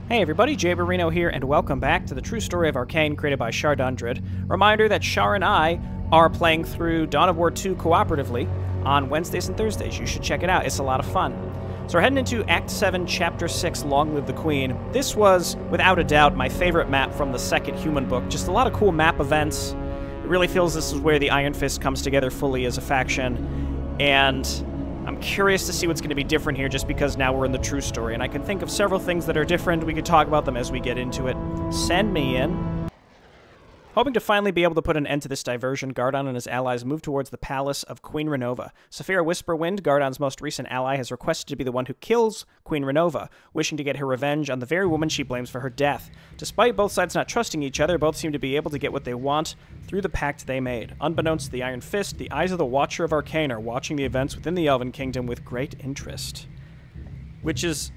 Hey everybody, Jay Barino here, and welcome back to the true story of Arkain, created by Undread. Reminder that Shar and I are playing through Dawn of War 2 cooperatively on Wednesdays and Thursdays. You should check it out, it's a lot of fun. So we're heading into Act 7, Chapter 6, Long Live the Queen. This was, without a doubt, my favorite map from the second Human book. Just a lot of cool map events. It really feels this is where the Iron Fist comes together fully as a faction, and I'm curious to see what's going to be different here just because now we're in the true story, and I can think of several things that are different. We could talk about them as we get into it. Send me in. Hoping to finally be able to put an end to this diversion, Gardon and his allies move towards the palace of Queen Renova. Saphira Whisperwind, Gardon's most recent ally, has requested to be the one who kills Queen Renova, wishing to get her revenge on the very woman she blames for her death. Despite both sides not trusting each other, both seem to be able to get what they want through the pact they made. Unbeknownst to the Iron Fist, the eyes of the Watcher of Arkain are watching the events within the Elven Kingdom with great interest. Which is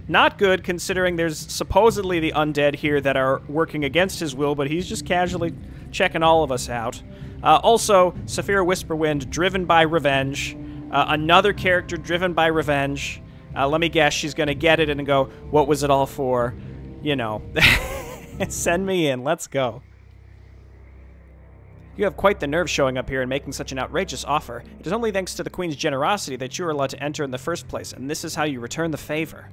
not good, considering there's supposedly the undead here that are working against his will, but he's just casually checking all of us out. Also, Saphira Whisperwind, driven by revenge. Another character driven by revenge. Let me guess, she's going to get it and go, what was it all for? You know. Send me in, let's go. You have quite the nerve showing up here and making such an outrageous offer. It is only thanks to the Queen's generosity that you are allowed to enter in the first place, and this is how you return the favor.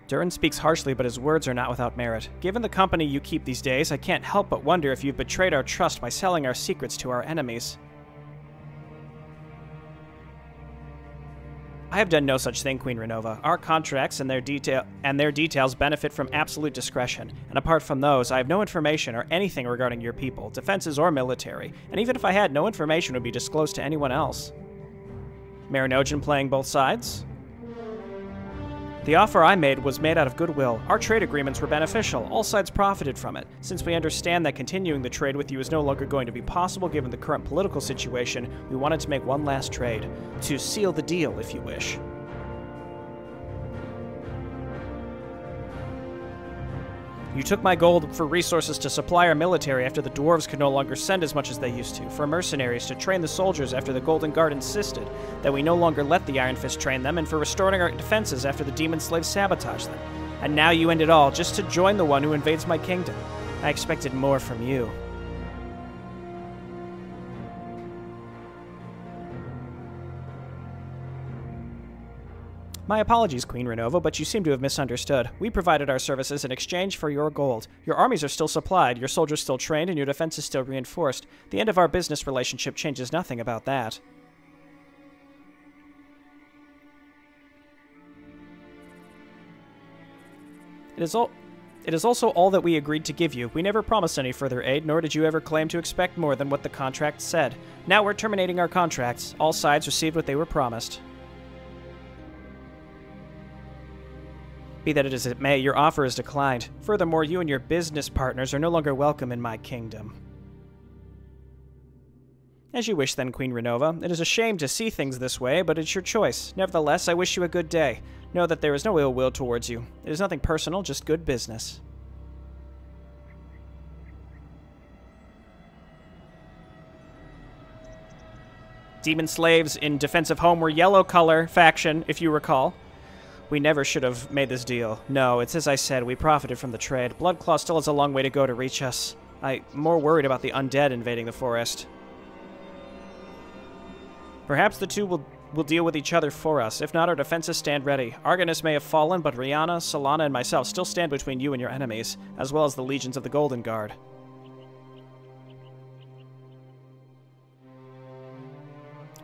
Durin speaks harshly, but his words are not without merit. Given the company you keep these days, I can't help but wonder if you've betrayed our trust by selling our secrets to our enemies. I have done no such thing, Queen Renova. Our contracts and their details benefit from absolute discretion, and apart from those, I have no information or anything regarding your people, defenses or military, and even if I had, no information would be disclosed to anyone else. Marinogen playing both sides? The offer I made was made out of goodwill. Our trade agreements were beneficial. All sides profited from it. Since we understand that continuing the trade with you is no longer going to be possible given the current political situation, we wanted to make one last trade. To seal the deal, if you wish. You took my gold for resources to supply our military after the dwarves could no longer send as much as they used to, for mercenaries to train the soldiers after the Golden Guard insisted that we no longer let the Iron Fist train them, and for restoring our defenses after the demon slaves sabotaged them. And now you end it all just to join the one who invades my kingdom. I expected more from you. My apologies, Queen Renova, but you seem to have misunderstood. We provided our services in exchange for your gold. Your armies are still supplied, your soldiers still trained, and your defense is still reinforced. The end of our business relationship changes nothing about that. It is also all that we agreed to give you. We never promised any further aid, nor did you ever claim to expect more than what the contract said. Now we're terminating our contracts. All sides received what they were promised. Be that as it may, your offer is declined. Furthermore, you and your business partners are no longer welcome in my kingdom. As you wish then, Queen Renova. It is a shame to see things this way, but it's your choice. Nevertheless, I wish you a good day. Know that there is no ill will towards you. It is nothing personal, just good business. Demon slaves in defensive home were yellow color faction, if you recall. We never should have made this deal. No, it's as I said, we profited from the trade. Bloodclaw still has a long way to go to reach us. I'm more worried about the undead invading the forest. Perhaps the two will deal with each other for us. If not, our defenses stand ready. Arganus may have fallen, but Rihanna, Solana, and myself still stand between you and your enemies, as well as the legions of the Golden Guard.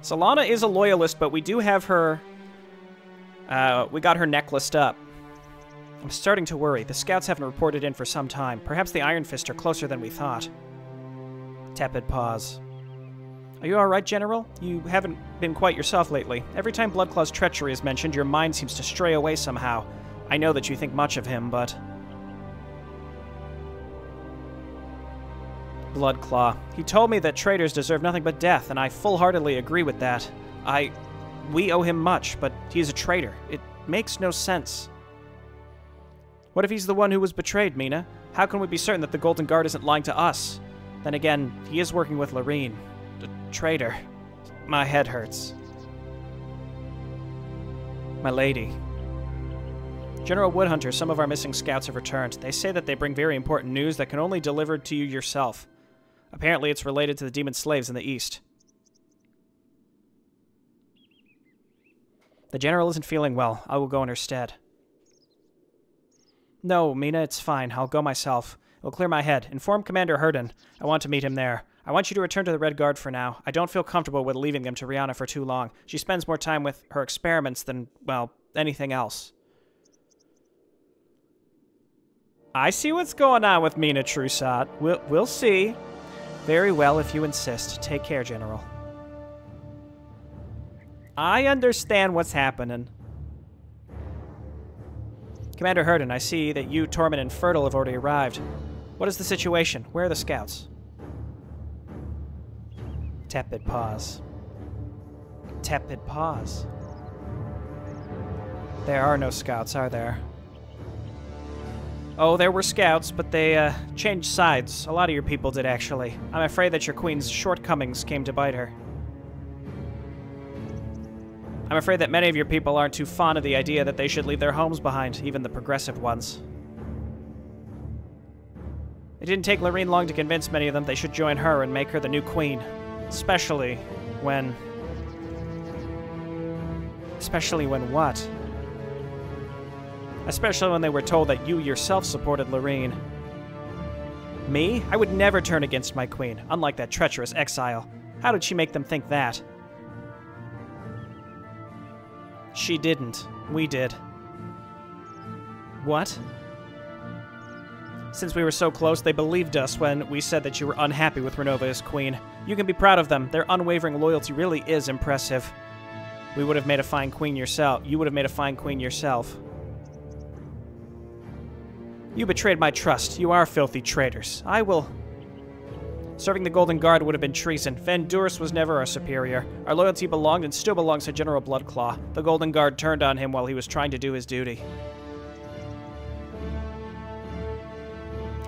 Solana is a loyalist, but we do have her... we got her necklaced up. I'm starting to worry. The scouts haven't reported in for some time. Perhaps the Iron Fist are closer than we thought. Tepid pause. Are you alright, General? You haven't been quite yourself lately. Every time Bloodclaw's treachery is mentioned, your mind seems to stray away somehow. I know that you think much of him, but... Bloodclaw. He told me that traitors deserve nothing but death, and I full-heartedly agree with that. We owe him much, but he is a traitor. It makes no sense. What if he's the one who was betrayed, Mina? How can we be certain that the Golden Guard isn't lying to us? Then again, he is working with Loreen. A traitor. My head hurts. My lady. General Woodhunter, some of our missing scouts have returned. They say that they bring very important news that can only be delivered to you yourself. Apparently it's related to the demon slaves in the east. The general isn't feeling well. I will go in her stead. No, Mina, it's fine. I'll go myself. It will clear my head. Inform Commander Herden. I want to meet him there. I want you to return to the Red Guard for now. I don't feel comfortable with leaving them to Rihanna for too long. She spends more time with her experiments than, well, anything else. I see what's going on with Mina Trusat. We'll see. Very well, if you insist. Take care, General. I understand what's happening. Commander Herden, I see that you, Tormund, and Fertile have already arrived. What is the situation? Where are the scouts? Tepid pause. Tepid pause. There are no scouts, are there? Oh, there were scouts, but they, changed sides. A lot of your people did, actually. I'm afraid that your queen's shortcomings came to bite her. I'm afraid that many of your people aren't too fond of the idea that they should leave their homes behind, even the progressive ones. It didn't take Lorene long to convince many of them they should join her and make her the new queen. Especially when what? Especially when they were told that you yourself supported Lorene. Me? I would never turn against my queen, unlike that treacherous exile. How did she make them think that? She didn't. We did. What? Since we were so close, they believed us when we said that you were unhappy with Renova as queen. You can be proud of them. Their unwavering loyalty really is impressive. We would have made a fine queen yourself. You would have made a fine queen yourself. You betrayed my trust. You are filthy traitors. I will... Serving the Golden Guard would have been treason. Van Duris was never our superior. Our loyalty belonged and still belongs to General Bloodclaw. The Golden Guard turned on him while he was trying to do his duty.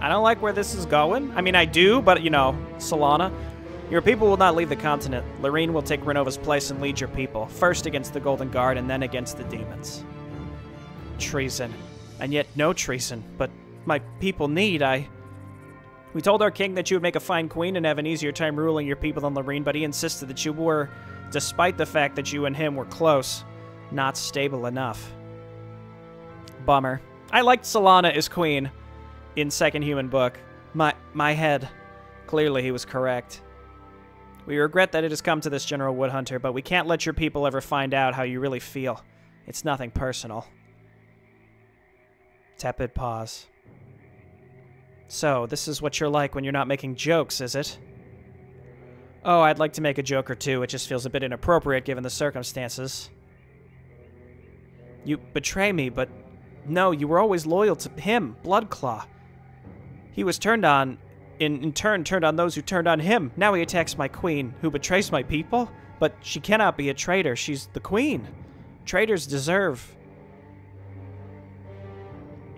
I don't like where this is going. I mean, I do, but, you know, Solana. Your people will not leave the continent. Lorene will take Renova's place and lead your people. First against the Golden Guard and then against the demons. Treason. And yet no treason. But my people need, We told our king that you would make a fine queen and have an easier time ruling your people than Lorene, but he insisted that you were, despite the fact that you and him were close, not stable enough. Bummer. I liked Solana as queen in Second Human Book. My head. Clearly he was correct. We regret that it has come to this, General Woodhunter, but we can't let your people ever find out how you really feel. It's nothing personal. Tepid pause. So, this is what you're like when you're not making jokes, is it? Oh, I'd like to make a joke or two. It just feels a bit inappropriate given the circumstances. You betray me, but no, you were always loyal to him, Bloodclaw. He was turned on, in turn turned on those who turned on him. Now he attacks my queen, who betrays my people? But she cannot be a traitor. She's the queen. Traitors deserve...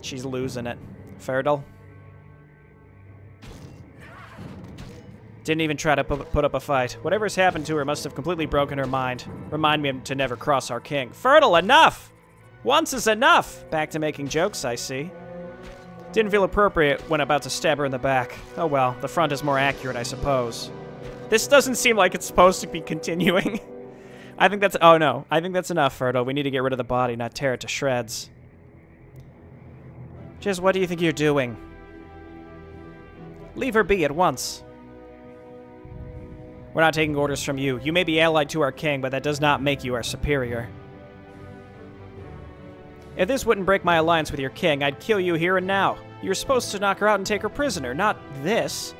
She's losing it. Fertile. Didn't even try to put up a fight. Whatever's happened to her must have completely broken her mind. Remind me to never cross our king. Fertile, enough! Once is enough! Back to making jokes, I see. Didn't feel appropriate when about to stab her in the back. Oh well, the front is more accurate, I suppose. This doesn't seem like it's supposed to be continuing. I think that's... Oh no, I think that's enough, Fertile. We need to get rid of the body, not tear it to shreds. Just what do you think you're doing? Leave her be at once. We're not taking orders from you. You may be allied to our king, but that does not make you our superior. If this wouldn't break my alliance with your king, I'd kill you here and now. You're supposed to knock her out and take her prisoner, not this.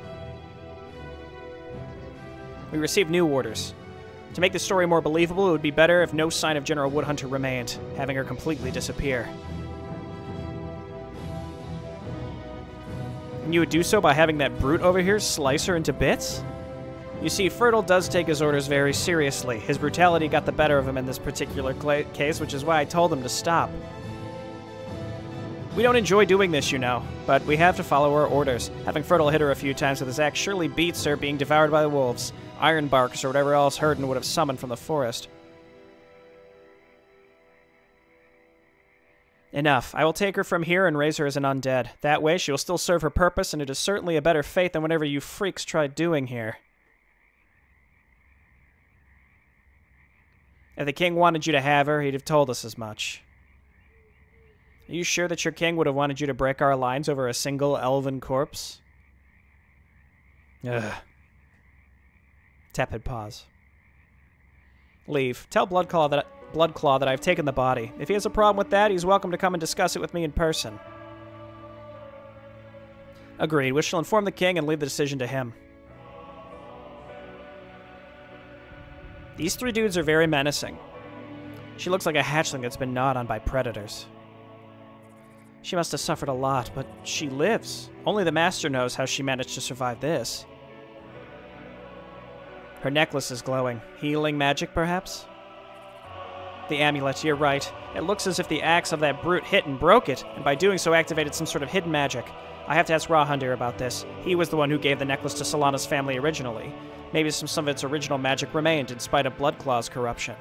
We received new orders. To make the story more believable, it would be better if no sign of General Woodhunter remained, having her completely disappear. And you would do so by having that brute over here slice her into bits? You see, Fertile does take his orders very seriously. His brutality got the better of him in this particular case, which is why I told him to stop. We don't enjoy doing this, you know, but we have to follow our orders. Having Fertile hit her a few times with his axe surely beats her being devoured by the wolves, ironbarks, or whatever else Herden would have summoned from the forest. Enough. I will take her from here and raise her as an undead. That way she will still serve her purpose, and it is certainly a better fate than whatever you freaks tried doing here. If the king wanted you to have her, he'd have told us as much. Are you sure that your king would have wanted you to break our lines over a single elven corpse? Ugh. Tepid pause. Leave. Tell Bloodclaw that I've taken the body. If he has a problem with that, he's welcome to come and discuss it with me in person. Agreed. We shall inform the king and leave the decision to him. These three dudes are very menacing. She looks like a hatchling that's been gnawed on by predators. She must have suffered a lot, but she lives. Only the master knows how she managed to survive this. Her necklace is glowing. Healing magic, perhaps? The amulet, you're right. It looks as if the axe of that brute hit and broke it, and by doing so activated some sort of hidden magic. I have to ask Rawhundir about this. He was the one who gave the necklace to Solana's family originally. Maybe some of its original magic remained, in spite of Bloodclaw's corruption.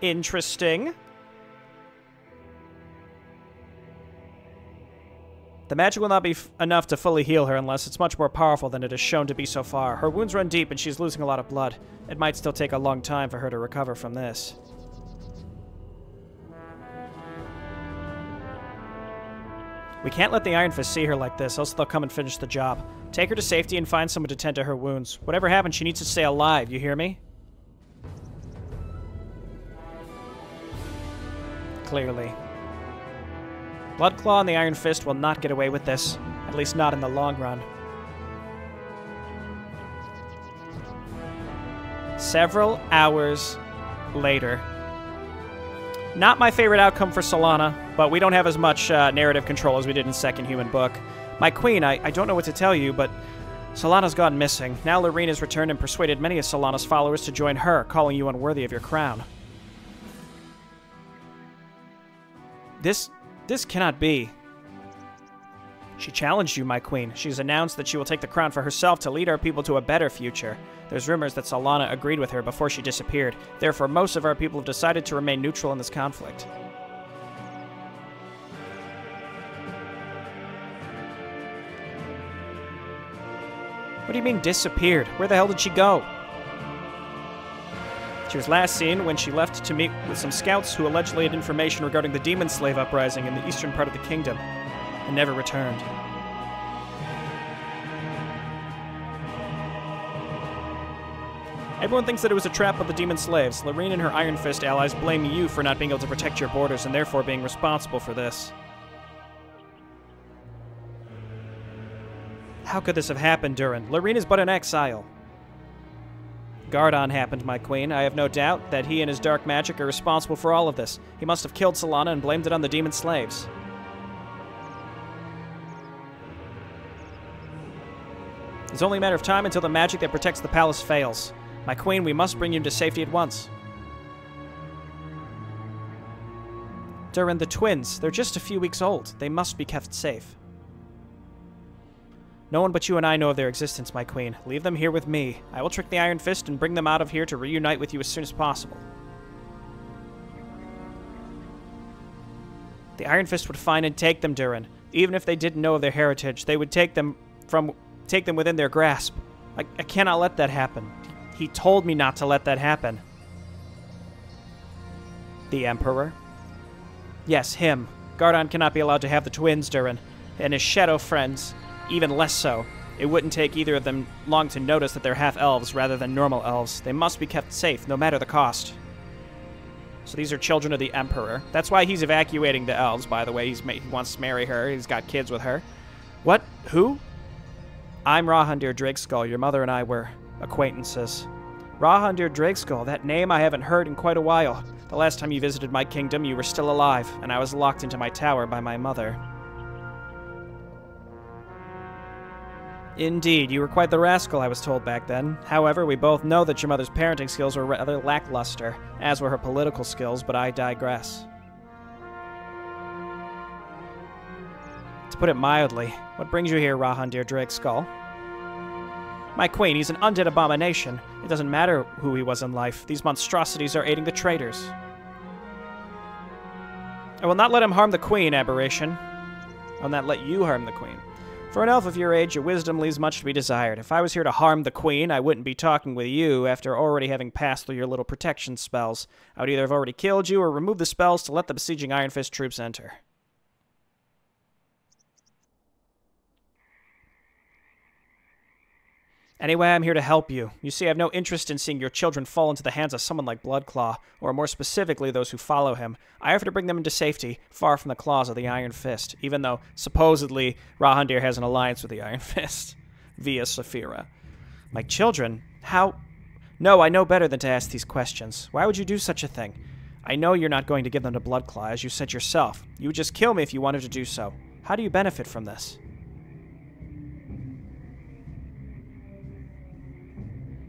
Interesting. The magic will not be enough to fully heal her unless it's much more powerful than it has shown to be so far. Her wounds run deep and she's losing a lot of blood. It might still take a long time for her to recover from this. We can't let the Iron Fist see her like this, else they'll come and finish the job. Take her to safety and find someone to tend to her wounds. Whatever happens, she needs to stay alive, you hear me? Clearly. Bloodclaw and the Iron Fist will not get away with this. At least not in the long run. Several hours later. Not my favorite outcome for Solana, but we don't have as much narrative control as we did in Second Human Book. My queen, I don't know what to tell you, but Solana's gone missing. Now Lorene has returned and persuaded many of Solana's followers to join her, calling you unworthy of your crown. This cannot be. She challenged you, my queen. She's announced that she will take the crown for herself to lead our people to a better future. There's rumors that Solana agreed with her before she disappeared. Therefore, most of our people have decided to remain neutral in this conflict. What do you mean, disappeared? Where the hell did she go? She was last seen when she left to meet with some scouts who allegedly had information regarding the demon slave uprising in the eastern part of the kingdom, and never returned. Everyone thinks that it was a trap of the demon slaves. Lorene and her Iron Fist allies blame you for not being able to protect your borders and therefore being responsible for this. How could this have happened, Durin? Lorene is but an exile. Gardon happened, my queen. I have no doubt that he and his dark magic are responsible for all of this. He must have killed Solana and blamed it on the demon slaves. It's only a matter of time until the magic that protects the palace fails. My queen, we must bring you to safety at once. Durin, the twins, they're just a few weeks old. They must be kept safe. No one but you and I know of their existence, my queen. Leave them here with me. I will trick the Iron Fist and bring them out of here to reunite with you as soon as possible. The Iron Fist would find and take them, Durin. Even if they didn't know of their heritage, they would take them within their grasp. I cannot let that happen. He told me not to let that happen. The Emperor? Yes, him. Gardon cannot be allowed to have the twins, Durin. And his shadow friends, even less so. It wouldn't take either of them long to notice that they're half-elves rather than normal elves. They must be kept safe, no matter the cost. So these are children of the Emperor. That's why he's evacuating the elves, by the way. He wants to marry her. He's got kids with her. What? Who? I'm Rawhundir Drakeskull. Your mother and I were acquaintances. Rawhundir Drakeskull, that name I haven't heard in quite a while. The last time you visited my kingdom, you were still alive, and I was locked into my tower by my mother. Indeed, you were quite the rascal, I was told back then. However, we both know that your mother's parenting skills were rather lackluster, as were her political skills, but I digress. To put it mildly, what brings you here, Rawhundir Drakeskull? My queen, he's an undead abomination. It doesn't matter who he was in life. These monstrosities are aiding the traitors. I will not let him harm the queen, aberration. I will not let you harm the queen. For an elf of your age, your wisdom leaves much to be desired. If I was here to harm the queen, I wouldn't be talking with you after already having passed through your little protection spells. I would either have already killed you or removed the spells to let the besieging Iron Fist troops enter. Anyway, I'm here to help you. You see, I have no interest in seeing your children fall into the hands of someone like Bloodclaw, or more specifically, those who follow him. I offer to bring them into safety, far from the claws of the Iron Fist, even though, supposedly, Rahandir has an alliance with the Iron Fist, via Saphira. My children? How? No, I know better than to ask these questions. Why would you do such a thing? I know you're not going to give them to Bloodclaw, as you said yourself. You would just kill me if you wanted to do so. How do you benefit from this?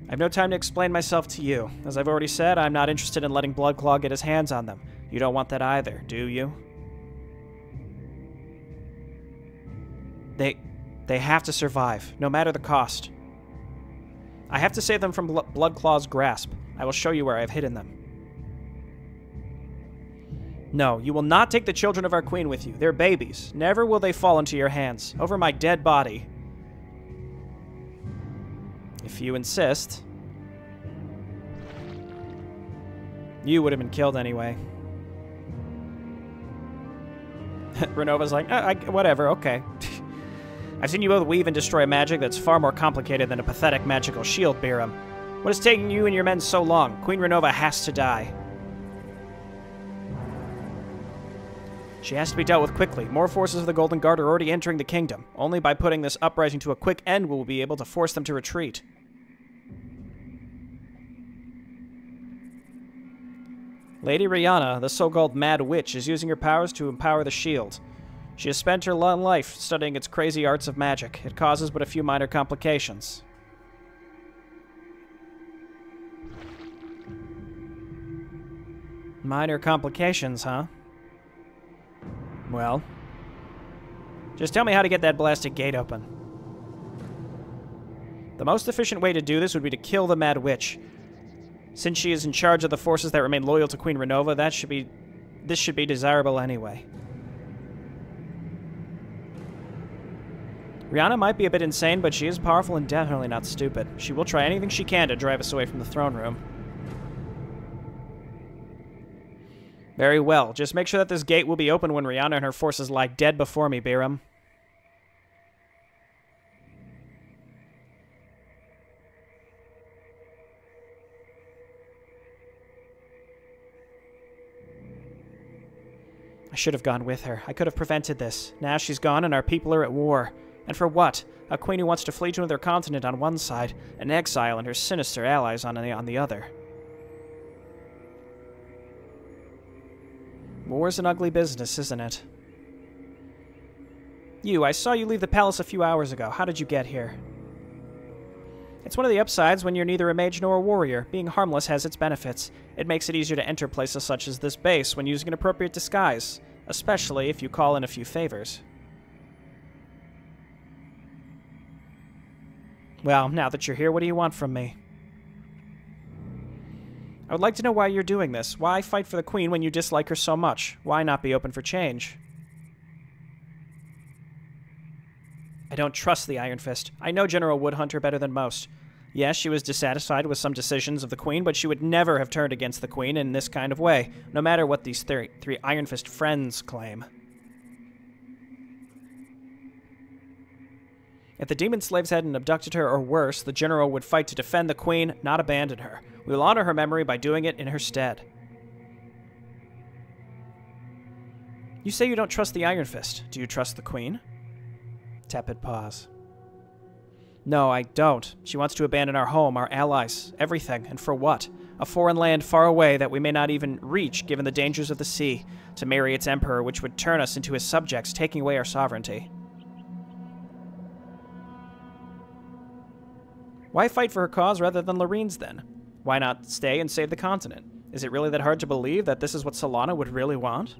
I have no time to explain myself to you. As I've already said, I'm not interested in letting Bloodclaw get his hands on them. You don't want that either, do you? They have to survive, no matter the cost. I have to save them from Bloodclaw's grasp. I will show you where I have hidden them. No, you will not take the children of our queen with you. They're babies. Never will they fall into your hands. Over my dead body. If you insist. You would have been killed anyway. Renova's like, whatever, okay. I've seen you both weave and destroy magic that's far more complicated than a pathetic magical shield, Biram. What is taking you and your men so long? Queen Renova has to die. She has to be dealt with quickly. More forces of the Golden Guard are already entering the kingdom. Only by putting this uprising to a quick end will we be able to force them to retreat. Lady Rihanna, the so-called Mad Witch, is using her powers to empower the shield. She has spent her long life studying its crazy arts of magic. It causes but a few minor complications. Minor complications, huh? Well, just tell me how to get that blasted gate open. The most efficient way to do this would be to kill the Mad Witch. Since she is in charge of the forces that remain loyal to Queen Renova, this should be desirable anyway. Rihanna might be a bit insane, but she is powerful and definitely not stupid. She will try anything she can to drive us away from the throne room. Very well. Just make sure that this gate will be open when Rihanna and her forces lie dead before me, Biram. I should have gone with her. I could have prevented this. Now she's gone and our people are at war. And for what? A queen who wants to flee to another continent on one side, an exile and her sinister allies on the other. War's an ugly business, isn't it? You, I saw you leave the palace a few hours ago. How did you get here? It's one of the upsides when you're neither a mage nor a warrior. Being harmless has its benefits. It makes it easier to enter places such as this base when using an appropriate disguise, especially if you call in a few favors. Well, now that you're here, what do you want from me? I would like to know why you're doing this. Why fight for the Queen when you dislike her so much? Why not be open for change? I don't trust the Iron Fist. I know General Woodhunter better than most. Yes, she was dissatisfied with some decisions of the Queen, but she would never have turned against the Queen in this kind of way, no matter what these three Iron Fist friends claim. If the demon slaves hadn't abducted her, or worse, the General would fight to defend the Queen, not abandon her. We will honor her memory by doing it in her stead. You say you don't trust the Iron Fist. Do you trust the Queen? Tepid pause. No, I don't. She wants to abandon our home, our allies, everything. And for what? A foreign land far away that we may not even reach given the dangers of the sea, to marry its emperor, which would turn us into his subjects, taking away our sovereignty. Why fight for her cause rather than Loreen's, then? Why not stay and save the continent? Is it really that hard to believe that this is what Solana would really want?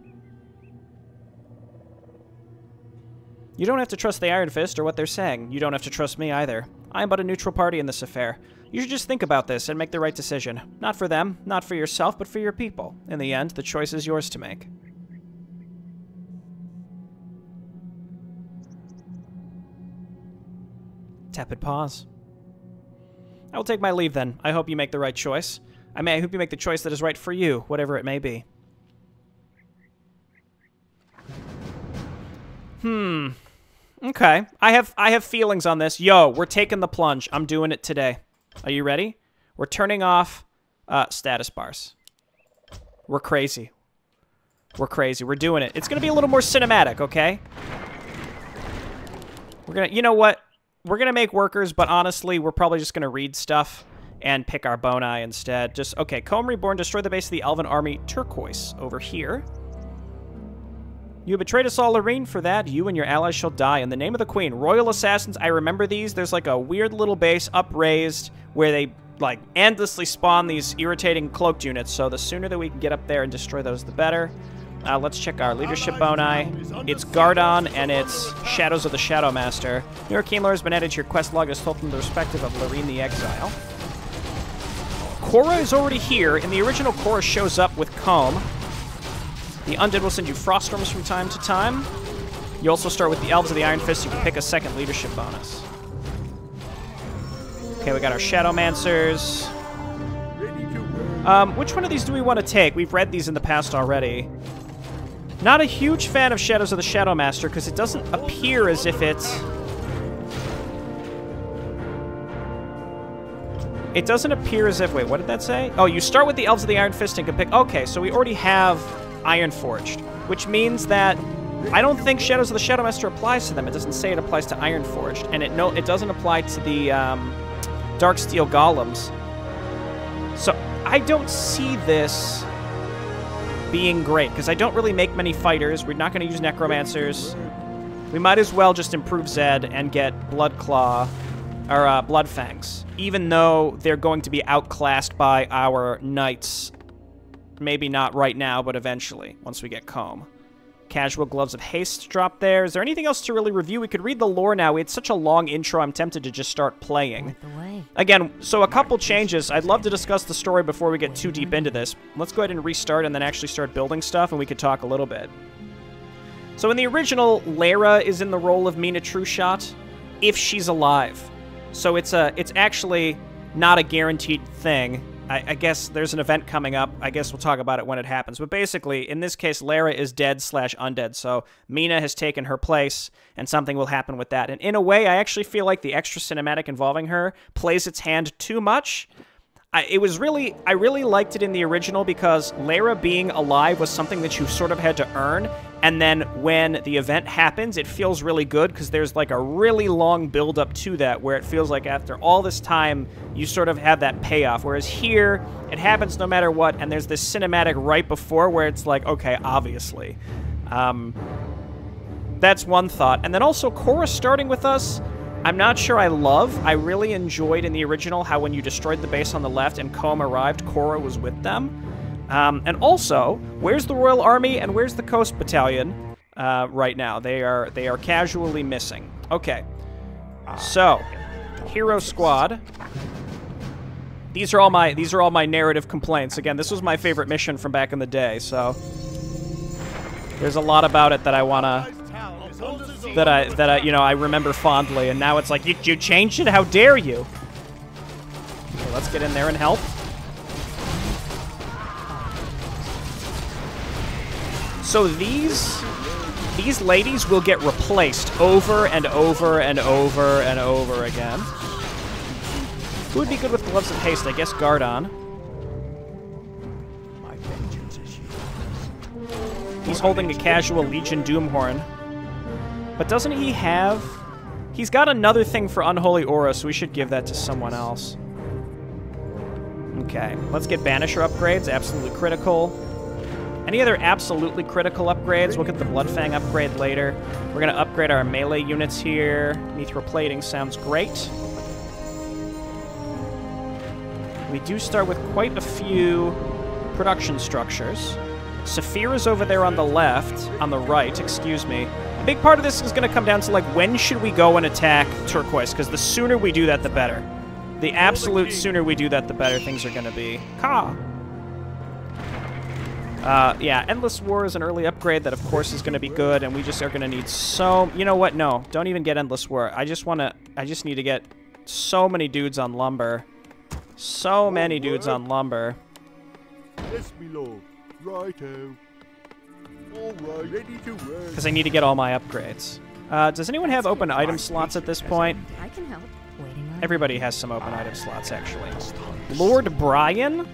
You don't have to trust the Iron Fist or what they're saying. You don't have to trust me either. I am but a neutral party in this affair. You should just think about this and make the right decision. Not for them, not for yourself, but for your people. In the end, the choice is yours to make. Tepid pause. I will take my leave then. I hope you make the right choice. I hope you make the choice that is right for you, whatever it may be. Okay. I have feelings on this. Yo, we're taking the plunge. I'm doing it today. Are you ready? We're turning off status bars. We're crazy. We're crazy. We're doing it. It's going to be a little more cinematic, okay? We're going to... You know what? We're going to make workers, but honestly, we're probably just going to read stuff and pick our boni instead. Just, okay, Comb Reborn, destroy the base of the Elven Army Turquoise over here. You betrayed us all, Lorraine. For that, you and your allies shall die. In the name of the Queen. Royal Assassins, I remember these. There's like a weird little base upraised where they, like, endlessly spawn these irritating cloaked units, so the sooner that we can get up there and destroy those, the better. Let's check our leadership boni. It's Gardon, and it's Shadows of the Shadowmaster. New Arkain lore has been added to your quest log as told from the perspective of Lorraine the Exile. Korra is already here. In the original, Korra shows up with Comb. The Undead will send you Froststorms from time to time. You also start with the Elves of the Iron Fist. You can pick a second leadership bonus. Okay, we got our Shadowmancers. Which one of these do we want to take? We've read these in the past already. Not a huge fan of Shadows of the Shadowmaster because it doesn't appear as if it's... It doesn't appear as if... Wait, what did that say? Oh, you start with the Elves of the Iron Fist and can pick... Okay, so we already have Ironforged, which means that I don't think Shadows of the Shadowmaster applies to them. It doesn't say it applies to Ironforged, and it doesn't apply to the Darksteel Golems. So I don't see this being great, because I don't really make many fighters. We're not going to use Necromancers. We might as well just improve Zed and get Bloodclaw, or Bloodfangs, even though they're going to be outclassed by our Knights. Maybe not right now, but eventually, once we get Comb. Casual Gloves of Haste drop there. Is there anything else to really review? We could read the lore now. It's such a long intro, I'm tempted to just start playing. Again, so a couple changes. I'd love to discuss the story before we get too deep into this. Let's go ahead and restart and then actually start building stuff, and we could talk a little bit. So in the original, Lara is in the role of Mina Trueshot, if she's alive. So it's actually not a guaranteed thing. I guess there's an event coming up. I guess we'll talk about it when it happens. But basically, in this case, Lara is dead/undead. So Mina has taken her place, and something will happen with that. And in a way, I actually feel like the extra cinematic involving her plays its hand too much. I really liked it in the original because Lara being alive was something that you sort of had to earn. And then when the event happens, it feels really good because there's like a really long build up to that where it feels like after all this time, you sort of have that payoff. Whereas here, it happens no matter what, and there's this cinematic right before where it's like, okay, obviously. That's one thought. And then also, Korra starting with us, I'm not sure I love. I really enjoyed in the original how when you destroyed the base on the left and Comb arrived, Korra was with them. And also, where's the Royal Army and where's the Coast Battalion right now? They are casually missing. Okay. So, Hero Squad. These are all my narrative complaints. Again, this was my favorite mission from back in the day, so there's a lot about it that I wanna that I remember fondly, and now it's like you changed it? How dare you? Okay, let's get in there and help. So these ladies will get replaced over and over and over and over again. Who would be good with Gloves of Haste? I guess Gardon. My vengeance is yours. He's holding a casual Legion Doomhorn. But doesn't he have... He's got another thing for Unholy Aura, so we should give that to someone else. Okay, let's get Banisher upgrades. Absolutely critical. Any other absolutely critical upgrades? We'll get the Bloodfang upgrade later. We're going to upgrade our melee units here. Mithroplating sounds great. We do start with quite a few production structures. Saphira's over there on the left, on the right, excuse me. A big part of this is going to come down to, like, when should we go and attack Turquoise? Because the sooner we do that, the better. The absolute sooner we do that, the better things are going to be. Ka! Yeah, Endless War is an early upgrade that, of course, is going to be good, and we just are going to need so... You know what? No, don't even get Endless War. I just need to get so many dudes on lumber. So many dudes on lumber. Yes, me lord. Righto. All right, ready to work. Because I need to get all my upgrades. Does anyone have open item slots at this point? I can help. Waiting on Everybody has some open item slots, actually. Lord Brian?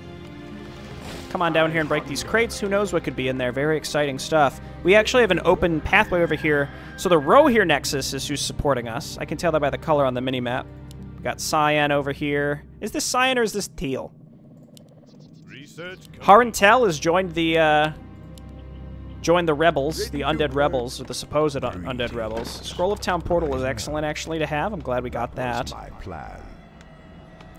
Come on down here and break these crates. Who knows what could be in there? Very exciting stuff. We actually have an open pathway over here. So the row here, Nexus, is who's supporting us. I can tell that by the color on the mini-map. We got Cyan over here. Is this Cyan or is this Teal? Harentel has joined the rebels, the undead rebels, or the supposed undead rebels. Scroll of Town Portal is excellent, actually, to have. I'm glad we got that.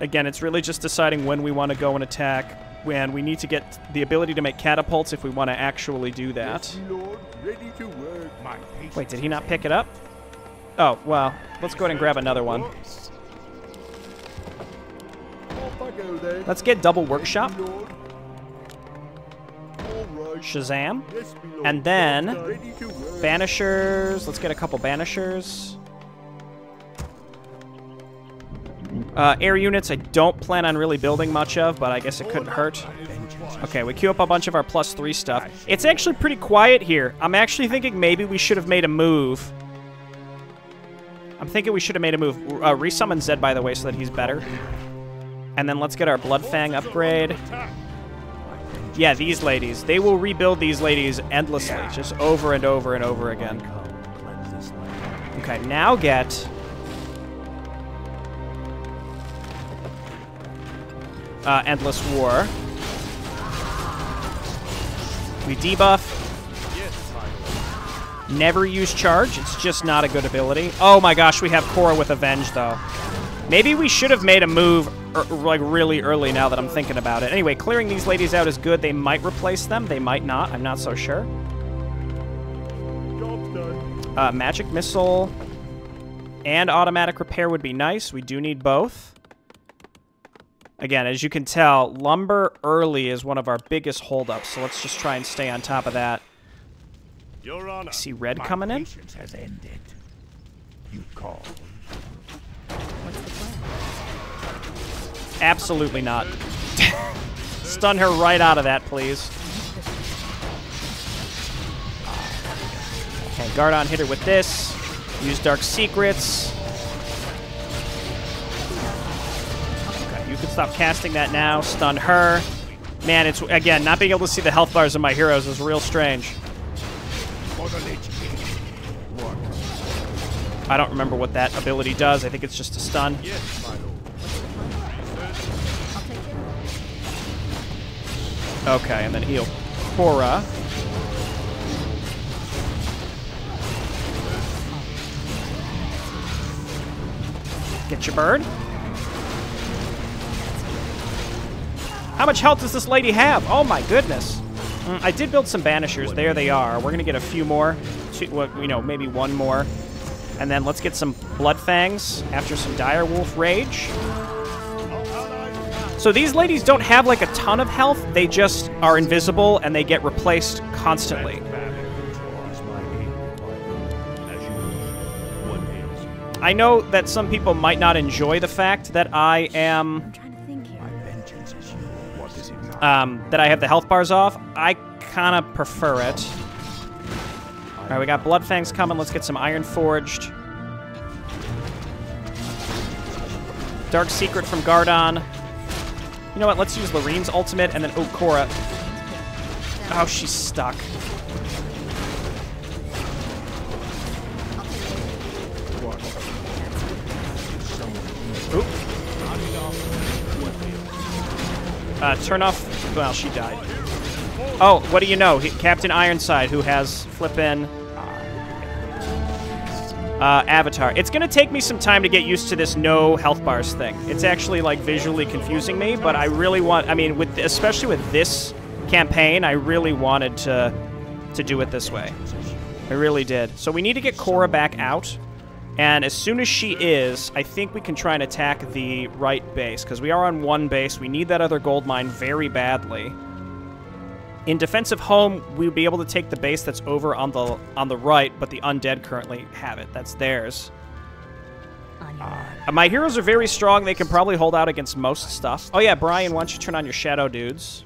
Again, it's really just deciding when we want to go and attack. When we need to get the ability to make catapults if we want to actually do that. Wait, did he not pick it up? Oh, well, let's go ahead and grab another one. Let's get double workshop. Shazam. And then banishers. Let's get a couple banishers. Air units I don't plan on really building much of, but I guess it couldn't hurt. Okay, we queue up a bunch of our +3 stuff. It's actually pretty quiet here. I'm actually thinking maybe we should have made a move. I'm thinking we should have made a move. Resummon Zed, by the way, so that he's better. And then let's get our Bloodfang upgrade. Yeah, these ladies. They will rebuild these ladies endlessly, just over and over and over again. Okay, now get... Endless War. We debuff. Never use charge. It's just not a good ability. Oh my gosh, we have Korra with Avenge, though. Maybe we should have made a move like really early now that I'm thinking about it. Anyway, clearing these ladies out is good. They might replace them. They might not. I'm not so sure. Magic Missile and Automatic Repair would be nice. We do need both. Again, as you can tell, lumber early is one of our biggest holdups, so let's just try and stay on top of that. Your Honor, I see red coming in. has ended. You call. What's the plan? Absolutely not. Stun her right out of that, please. Okay, Gardon hit her with this. Use Dark Secrets. Okay, you can stop casting that now. Stun her. Man, it's, again, not being able to see the health bars of my heroes is real strange. I don't remember what that ability does. I think it's just a stun. Okay, and then heal Korra. Get your bird. How much health does this lady have? Oh my goodness. I did build some banishers. There they are. We're gonna get a few more. You know, maybe one more. And then let's get some Bloodfangs after some Direwolf Rage. So these ladies don't have like a ton of health. They just are invisible and they get replaced constantly. I know that some people might not enjoy the fact that I am... I'm trying to think here. that I have the health bars off. I kind of prefer it. All right, we got Bloodfangs coming. Let's get some Iron Forged. Dark Secret from Gardon. You know what? Let's use Loreen's ultimate and then... Oh, Korra. Oh, she's stuck. Oop. Turn off... Well, she died. Oh, what do you know? Captain Ironside, who has flippin'... Avatar. It's gonna take me some time to get used to this no health bars thing. It's actually, like, visually confusing me, but I really want... I mean, especially with this campaign, I really wanted to do it this way. I really did. So we need to get Korra back out. And as soon as she is, I think we can try and attack the right base, because we are on one base. We need that other gold mine very badly. In defensive home, we'll be able to take the base that's over on the right, but the undead currently have it. That's theirs. On your mark. My heroes are very strong. They can probably hold out against most stuff. Oh yeah, Brian, why don't you turn on your shadow dudes?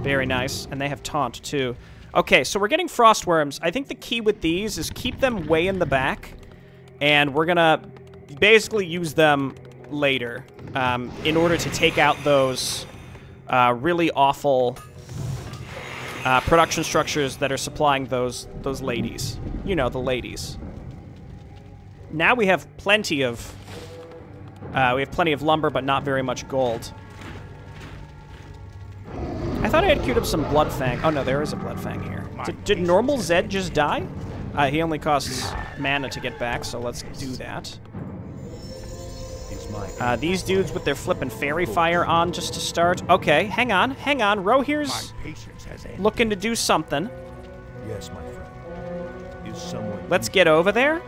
Very nice. And they have taunt, too. Okay, so we're getting frostworms. I think the key with these is keep them way in the back, and we're gonna basically use them later in order to take out those really awful production structures that are supplying those ladies. You know, the ladies. Now we have plenty of lumber, but not very much gold. I thought I had queued up some Bloodfang. Oh no, there is a Bloodfang here. Did normal Zed just die? He only costs mana to get back, so let's do that. These dudes with their flippin' fairy fire on just to start. Okay, hang on. Rohir's looking to do something. Yes, my friend. Is someone Let's get over there.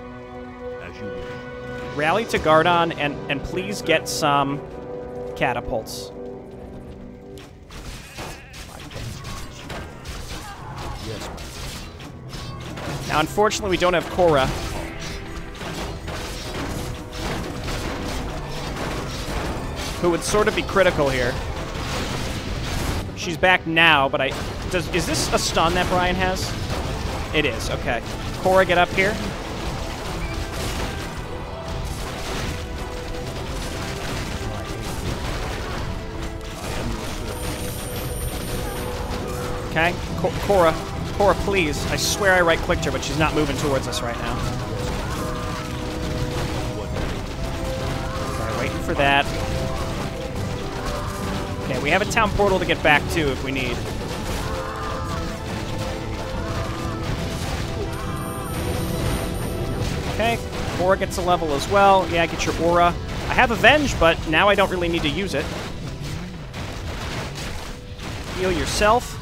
as you wish? Rally to Gardon and please get some catapults. Yes, my friend. Now, unfortunately, we don't have Korra. Who would sort of be critical here. She's back now, but is this a stun that Brian has? It is, okay. Korra, get up here. Okay, Korra, please. I swear I right-clicked her, but she's not moving towards us right now. Okay, waiting for that. Okay, we have a town portal to get back to if we need. Okay, Aura gets a level as well. Yeah, get your Aura. I have Avenge, but now I don't really need to use it. Heal yourself.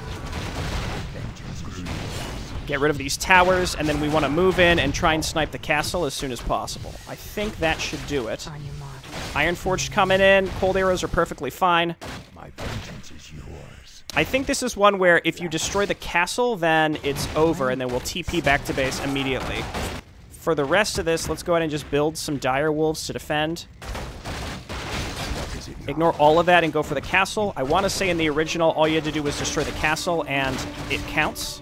Get rid of these towers, and then we want to move in and try and snipe the castle as soon as possible. I think that should do it. On your mark. Ironforged coming in. Cold arrows are perfectly fine. My vengeance is yours. I think this is one where if you destroy the castle, then it's over, and then we'll TP back to base immediately. For the rest of this, let's go ahead and just build some dire wolves to defend. Ignore all of that and go for the castle. I want to say in the original, all you had to do was destroy the castle, and it counts.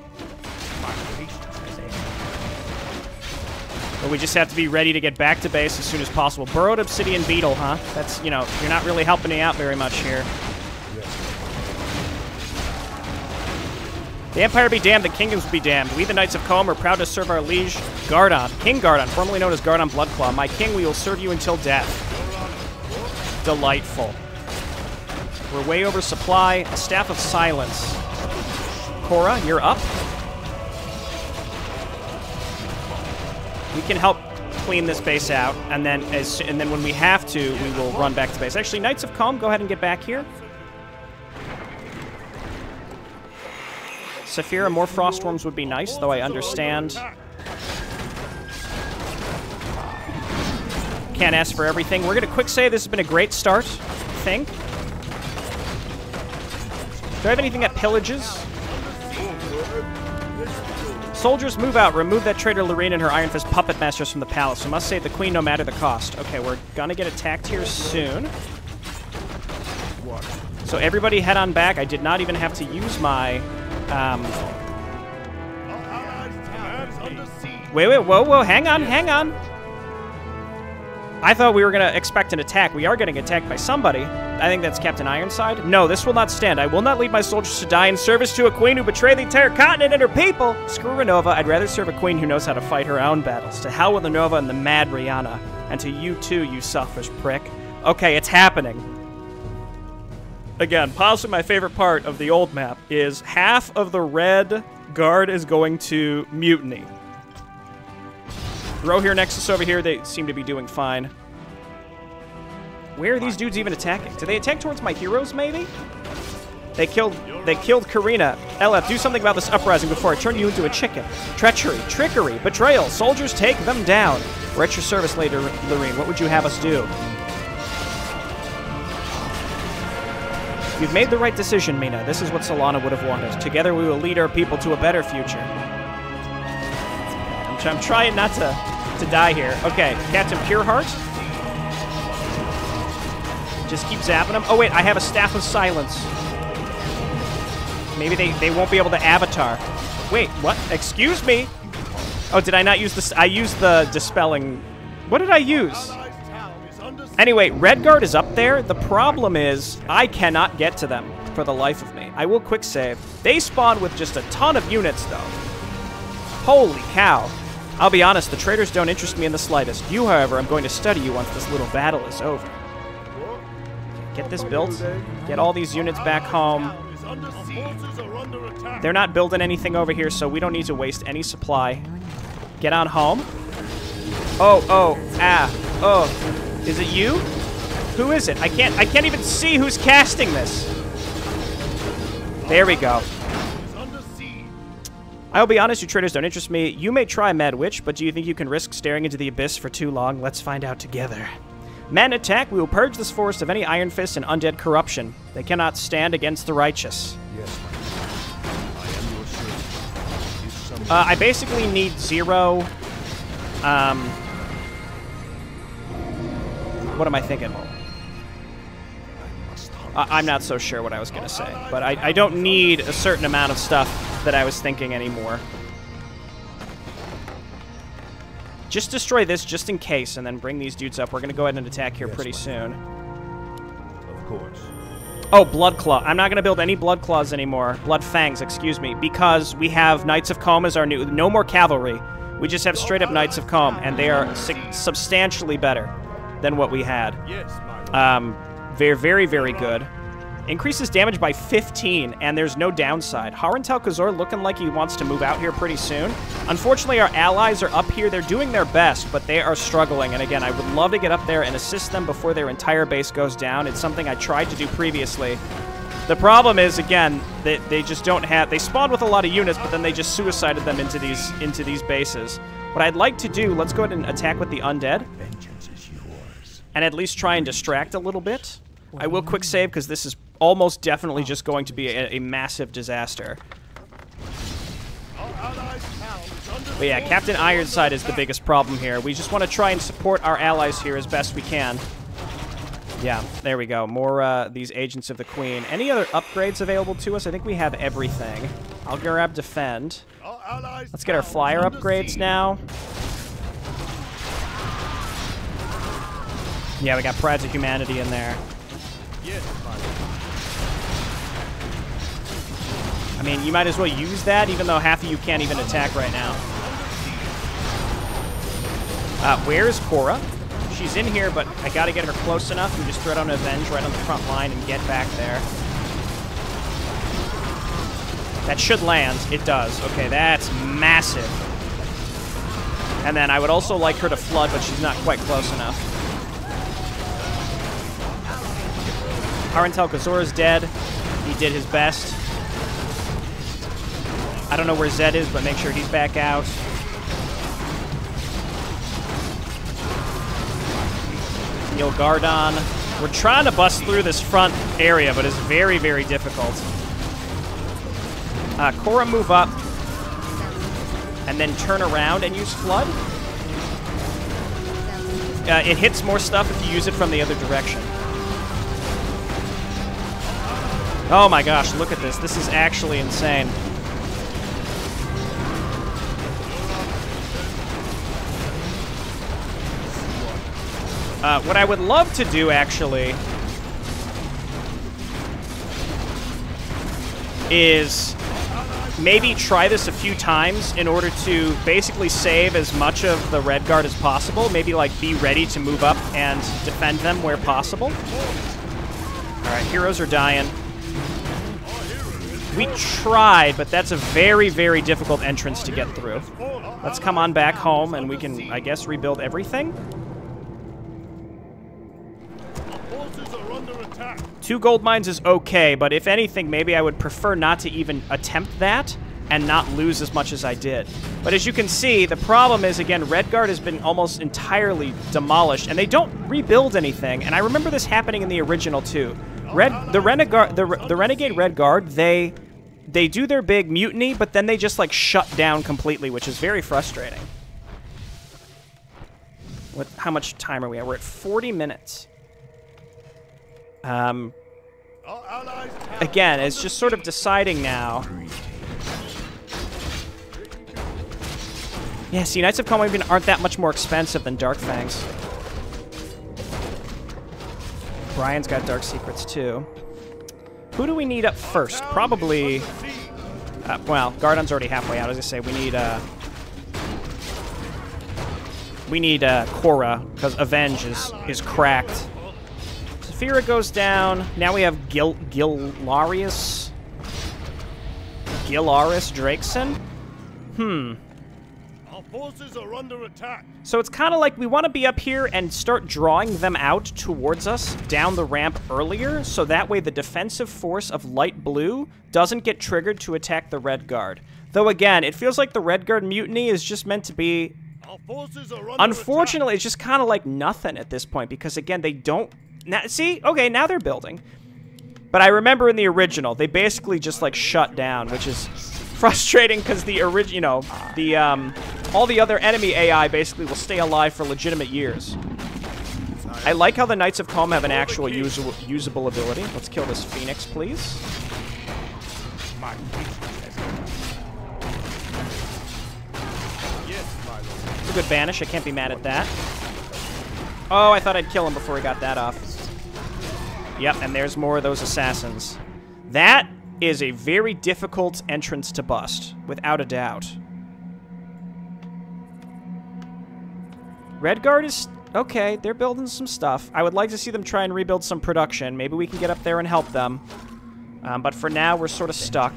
But we just have to be ready to get back to base as soon as possible. Burrowed Obsidian Beetle, huh? That's, you know, you're not really helping me out very much here. The Empire be damned, the kingdoms be damned. We, the Knights of Combe, are proud to serve our liege, Gardon. King Gardon, formerly known as Gardon Bloodclaw. My king, we will serve you until death. Delightful. We're way over supply. A Staff of Silence. Korra, you're up. We can help clean this base out, and then when we have to, we will run back to base. Actually, Knights of Combe, go ahead and get back here. Saphira, more Frostworms would be nice, though I understand. Can't ask for everything. We're going to quick say this has been a great start, I think. Do I have anything that pillages? Soldiers, move out. Remove that traitor Lorene and her Iron Fist puppet masters from the palace. We must save the queen no matter the cost. Okay, we're gonna get attacked here soon. So everybody head on back. I did not even have to use my... Wait, whoa, hang on. I thought we were going to expect an attack. We are getting attacked by somebody. I think that's Captain Ironside. No, this will not stand. I will not lead my soldiers to die in service to a queen who betrayed the entire continent and her people. Screw Renova. I'd rather serve a queen who knows how to fight her own battles. To hell with Renova and the mad Rihanna. And to you too, you selfish prick. Okay, it's happening. Again, possibly my favorite part of the old map is half of the red guard is going to mutiny. Rohir Nexus over here, they seem to be doing fine. Where are these dudes even attacking? Do they attack towards my heroes, maybe? They killed Karina. LF, do something about this uprising before I turn you into a chicken. Treachery, trickery, betrayal. Soldiers, take them down. We're at your service later, Lorene. What would you have us do? You've made the right decision, Mina. This is what Solana would have wanted. Together we will lead our people to a better future. I'm trying not to die here. Okay, Captain Pureheart. Just keep zapping them. Oh, wait, I have a Staff of Silence. Maybe they won't be able to avatar. Wait, what? Excuse me? Oh, did I not use this? I used the dispelling. What did I use? Anyway, Redguard is up there. The problem is I cannot get to them for the life of me. I will quick save. They spawn with just a ton of units, though. Holy cow. I'll be honest, the traders don't interest me in the slightest. You, however, I'm going to study you once this little battle is over. Get this built. Get all these units back home. They're not building anything over here, so we don't need to waste any supply. Get on home. Oh, is it you? Who is it? I can't even see who's casting this. There we go. I'll be honest, you traders don't interest me. You may try Mad Witch, but do you think you can risk staring into the abyss for too long? Let's find out together. Men attack. We will purge this forest of any Iron Fist and undead corruption. They cannot stand against the righteous. Yes, my friend. I am your servant. I basically need 0. What am I thinking? I'm not so sure what I was going to say, but I don't need a certain amount of stuff that I was thinking anymore. Just destroy this just in case, and then bring these dudes up. We're going to go ahead and attack here pretty soon. Of course. Oh, Blood Claw. I'm not going to build any Blood Claws anymore. Blood Fangs, excuse me, because we have Knights of Comb as our new... No more cavalry. We just have straight-up Knights of Comb, and they are substantially better than what we had. Yes, my lord. Very, very, very good. Increases damage by 15, and there's no downside. Harantel Kazor looking like he wants to move out here pretty soon. Unfortunately, our allies are up here. They're doing their best, but they are struggling. And again, I would love to get up there and assist them before their entire base goes down. It's something I tried to do previously. The problem is, again, that they just don't have... They spawned with a lot of units, but then they just suicided them into these bases. What I'd like to do, let's go ahead and attack with the Undead. Vengeance is yours. And at least try and distract a little bit. I will quick save because this is almost definitely just going to be a massive disaster. But yeah, Captain Ironside is the biggest problem here. We just want to try and support our allies here as best we can. Yeah, there we go. More these Agents of the Queen. Any other upgrades available to us? I think we have everything. I'll grab Defend. Let's get our Flyer upgrades now. Yeah, we got Prides of Humanity in there. I mean, you might as well use that, even though half of you can't even attack right now. Where is Cora? She's in here, but I gotta get her close enough and just throw down Avenge right on the front line and get back there. That should land. It does. Okay, that's massive. And then I would also like her to flood, but she's not quite close enough. Harantel Kazor is dead. He did his best. I don't know where Zed is, but make sure he's back out. Nilgardon. We're trying to bust through this front area, but it's very, very difficult. Cora, move up. And then turn around and use Flood. It hits more stuff if you use it from the other direction. Oh my gosh, look at this. This is actually insane. What I would love to do, actually, is maybe try this a few times in order to basically save as much of the Red Guard as possible. Maybe, like, be ready to move up and defend them where possible. Alright, heroes are dying. We tried, but that's a very, very difficult entrance to get through. Let's come on back home, and we can, I guess, rebuild everything. 2 gold mines is okay, but if anything, maybe I would prefer not to even attempt that and not lose as much as I did. But as you can see, the problem is, again, Redguard has been almost entirely demolished, and they don't rebuild anything. And I remember this happening in the original, too. The Renegade Red Guard, they do their big mutiny, but then they just like shut down completely, which is very frustrating. How much time are we at? We're at 40 minutes. Again, it's just sort of deciding now. Yeah, see, Knights of Calm even aren't that much more expensive than Dark Fangs. Brian's got Dark Secrets, too. Who do we need up first? Probably... well, Gardon's already halfway out. As I say, we need Korra, because Avenge is cracked. Saphira goes down. Now we have Gilaris Drakeson? Our forces are under attack. So it's kind of like we want to be up here and start drawing them out towards us down the ramp earlier, so that way the defensive force of light blue doesn't get triggered to attack the Red Guard. Though again, it feels like the Red Guard mutiny is just meant to be... Our forces are under Unfortunately, attack. it's just kind of like nothing at this point, because again, they don't... Now, see? Okay, now they're building. But I remember in the original, they basically just like shut down, which is frustrating because the original, all the other enemy AI basically will stay alive for legitimate years. I like how the Knights of Calm have an actual usable ability. Let's kill this Phoenix, please. It's a good banish. I can't be mad at that. Oh, I thought I'd kill him before he got that off. Yep, and there's more of those assassins. That is a very difficult entrance to bust, without a doubt. Red Guard is... okay, they're building some stuff. I would like to see them try and rebuild some production. Maybe we can get up there and help them. But for now, we're sort of stuck.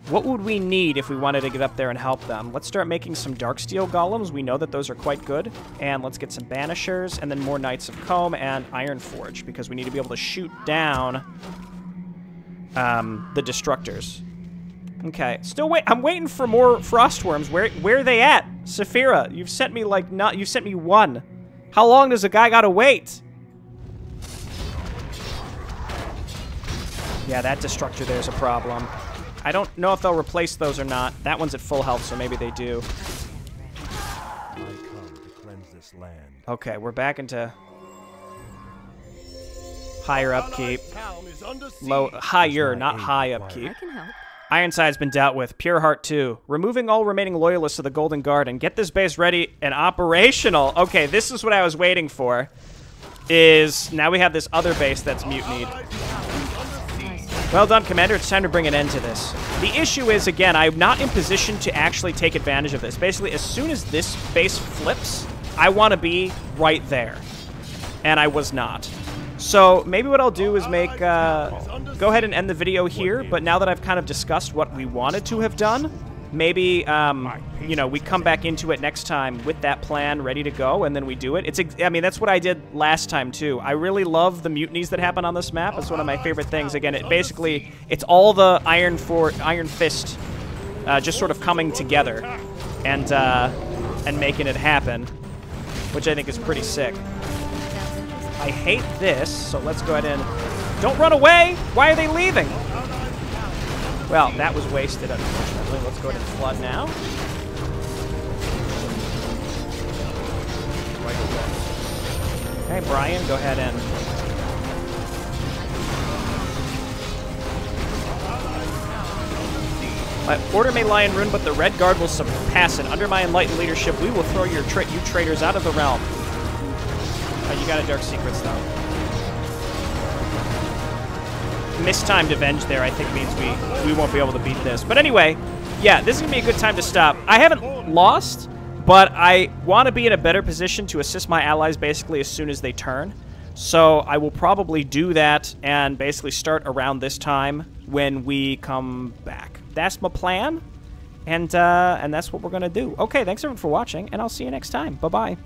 What would we need if we wanted to get up there and help them? Let's start making some Darksteel Golems. We know that those are quite good. And let's get some Banishers, and then more Knights of Comb and Ironforge, because we need to be able to shoot down the Destructors. Okay, still wait. I'm waiting for more Frostworms. Where are they at? Saphira, you've sent me like you sent me one. How long does a guy gotta wait? Yeah, that Destructor there's a problem. I don't know if they'll replace those or not. That one's at full health, so maybe they do. I come to cleanse this land. Okay, we're back into higher upkeep. Higher, not high upkeep. I can help. Ironside's been dealt with. Pure Heart 2. Removing all remaining loyalists of the Golden Guard and get this base ready and operational. Okay, this is what I was waiting for. Is now we have this other base that's mutinied. Well done, Commander. It's time to bring an end to this. The issue is, again, I'm not in position to actually take advantage of this. Basically, as soon as this base flips, I want to be right there. And I was not. So maybe what I'll do is make, go ahead and end the video here, but now that I've kind of discussed what we wanted to have done, maybe, you know, we come back into it next time with that plan ready to go, and then we do it. I mean, that's what I did last time, too. I really love the mutinies that happen on this map. It's one of my favorite things. Again, it's all the Iron Fist just sort of coming together and making it happen, which I think is pretty sick. I hate this, so let's go ahead and... Don't run away! Why are they leaving? Well, that was wasted, unfortunately. Let's go ahead and flood now. Okay, Brian, go ahead and... My order may lie in ruin, but the Red Guard will surpass it. Under my enlightened leadership, we will throw you traitors out of the realm. You got a Dark Secrets, though. Mistimed Avenge there, I think, means we won't be able to beat this. But anyway, yeah, this is going to be a good time to stop. I haven't lost, but I want to be in a better position to assist my allies basically as soon as they turn. So I will probably do that and basically start around this time when we come back. That's my plan, and that's what we're going to do. Okay, thanks everyone for watching, and I'll see you next time. Bye-bye.